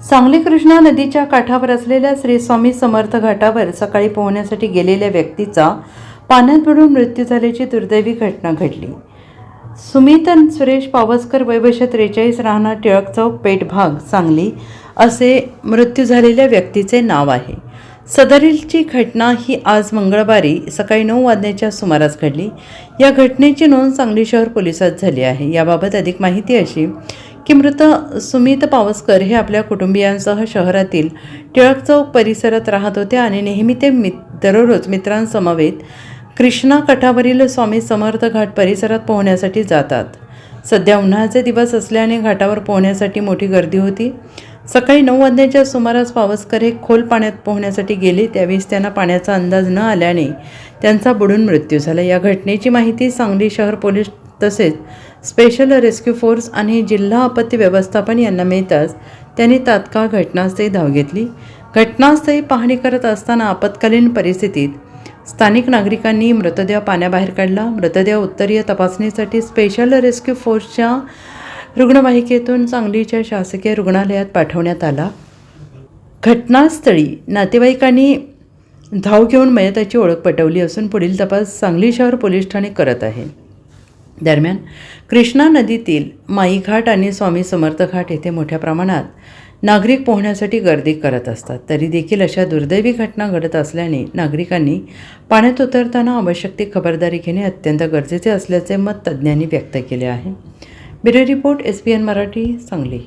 सांगली कृष्णा नदीच्या काठावर असलेल्या श्री स्वामी समर्थ घाटावर सकाळी पोहण्यासाठी गेलेल्या व्यक्तीचा पाण्यात बुडून मृत्यू झाल्याची दुर्दैवी घटना घडली। सुमित सुरेश पावसकर वय वर्ष 43 राहणार टिळक चौक पेठ भाग सांगली असे मृत्यू झालेल्या व्यक्तीचे नाव आहे। सदरीलची घटना ही आज मंगळवारी सकाळी 9 वाजण्याच्या सुमारास घडली। या घटनेची नोंद सांगली शहर पोलिसात झाली आहे। याबाबत अधिक माहिती अशी की मृत सुमित पावसकर हे आपल्या कुटुंबियांसह शहरातील टिळक चौक परिसरात राहत होते आणि नेहमी ते दररोज मित्रांसमवेत कृष्णा काठावरील स्वामी समर्थ घाट परिसरात पोहण्यासाठी जातात। सध्या उन्हाळ्याचे दिवस असल्याने घाटावर पोहण्यासाठी मोठी गर्दी होती। सकाळी 9 वाजण्याच्या सुमारास पावसकर हे खोल पाण्यात पोहण्यासाठी गेले। त्यावेळेस त्यांना पाण्याचा अंदाज न आल्याने त्यांचा बुडून मृत्यू झाला। या घटनेची माहिती सांगली शहर पोलीस तसेच स्पेशल रेस्क्यू फोर्स आणि जिल्हा आपत्ती व्यवस्थापन यांना मिळताच त्यांनी तात्काळ घटनास्थळी धाव घेतली। घटनास्थळी पाहणी करत असताना आपत्कालीन परिस्थितीत स्थानिक नागरिकांनी मृतदेह पाण्याबाहेर काढला। मृतदेह उत्तरीय तपासणीसाठी स्पेशल रेस्क्यू फोर्सच्या रुग्णवाहिकेतून सांगलीच्या शासकीय रुग्णालयात पाठवण्यात आला। घटनास्थळी नातेवाईकांनी धाव घेऊन मयताची ओळख पटवली असून पुढील तपास सांगली शहर पोलीस ठाणे करत आहे। दरम्यान कृष्णा नदीतील माईघाट आणि स्वामी समर्थ घाट येथे मोठ्या प्रमाणात नागरिक पोहण्यासाठी गर्दी करत असतात। तरी देखील अशा दुर्दैवी घटना घडत असल्याने नागरिकांनी पाण्यात उतरताना आवश्यक ती खबरदारी घेणे अत्यंत गरजेचे असल्याचे मत तज्ज्ञांनी व्यक्त केले आहे। Bureau report SBN Marathi Sangli.